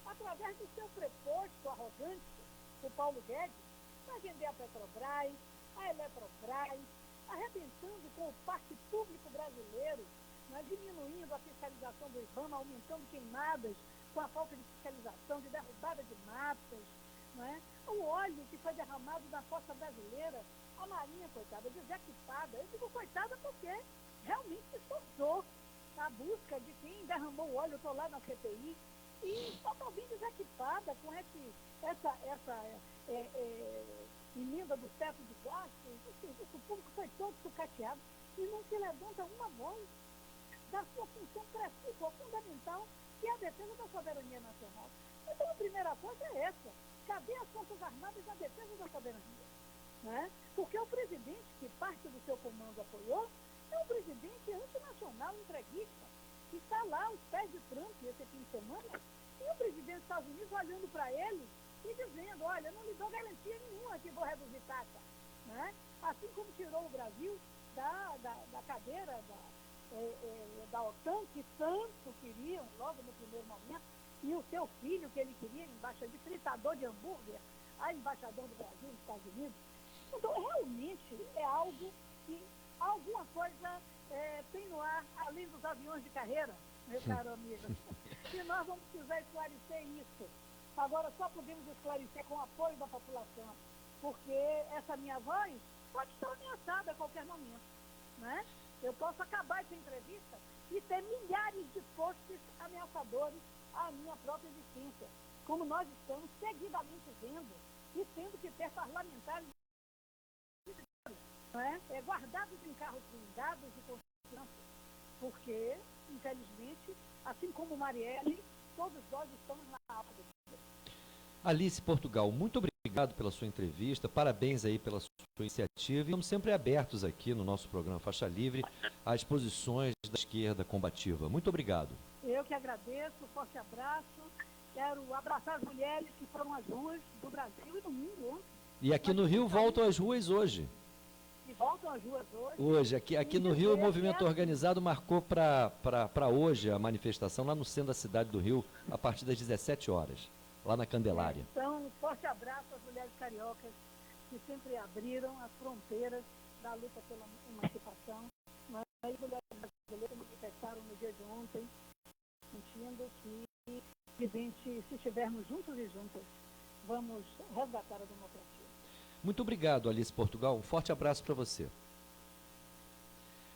através do seu preposto arrogante, o Paulo Guedes, vai vender a Petrobras, a Eletrobras, arrebentando com o parque público brasileiro, né, diminuindo a fiscalização do IBAMA, aumentando queimadas com a falta de fiscalização, de derrubada de matas, né, o óleo que foi derramado na costa brasileira, a Marinha, coitada, desequipada. Eu digo coitada porque realmente se esforçou na busca de quem derramou o óleo. Eu estou lá na CPI e só estou vindo desequipada com essa emenda do teto de gastos. O serviço público foi todo sucateado e não se levanta uma voz da sua função principal, fundamental, que é a defesa da soberania nacional. Então, a primeira coisa é essa. Cadê as Forças Armadas na defesa da soberania? Né? Porque o presidente que parte do seu comando apoiou é um presidente antinacional, entreguista, que está lá aos pés de Trump esse fim de semana, e o presidente dos Estados Unidos olhando para ele e dizendo, olha, não lhe dou garantia nenhuma que vou reduzir taxa. Né? Assim como tirou o Brasil da cadeira da OTAN, que tanto queriam logo no primeiro momento, e o seu filho que ele queria, embaixador de fritador de hambúrguer, a embaixador do Brasil nos Estados Unidos. Então, realmente é algo que alguma coisa tem no ar, além dos aviões de carreira, meu caro amigo. E nós vamos precisar esclarecer isso. Agora, só podemos esclarecer com o apoio da população, porque essa minha voz pode estar ameaçada a qualquer momento. Né? Eu posso acabar essa entrevista e ter milhares de posts ameaçadores à minha própria existência, como nós estamos seguidamente vendo e tendo que ter parlamentares guardados em carros blindados de confiança, porque, infelizmente, assim como Marielle, todos nós estamos na alta do dia. Alice Portugal, muito obrigado pela sua entrevista, parabéns aí pela sua iniciativa, e estamos sempre abertos aqui no nosso programa Faixa Livre às posições da esquerda combativa. Muito obrigado. Eu que agradeço, forte abraço, quero abraçar as mulheres que foram às ruas do Brasil e do mundo ontem. E aqui no Rio voltam às ruas hoje. E voltam às ruas hoje. Hoje, aqui no Rio, o movimento organizado marcou para hoje a manifestação lá no centro da cidade do Rio, a partir das 17 horas, lá na Candelária. Então, um forte abraço às mulheres cariocas que sempre abriram as fronteiras da luta pela emancipação. Mas as mulheres brasileiras manifestaram no dia de ontem, sentindo que, evidente, se estivermos juntos e juntas, vamos resgatar a democracia. Muito obrigado, Alice Portugal. Um forte abraço para você.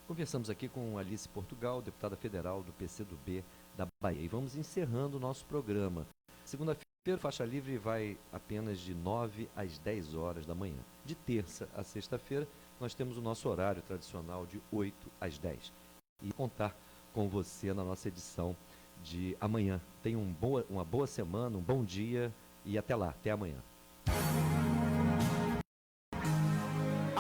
Conversamos aqui com Alice Portugal, deputada federal do PCdoB da Bahia. E vamos encerrando o nosso programa. Segunda-feira, Faixa Livre vai apenas de 9 às 10 horas da manhã. De terça a sexta-feira, nós temos o nosso horário tradicional de 8 às 10. E contar com você na nossa edição de amanhã. Tenha uma boa semana, um bom dia e até lá. Até amanhã.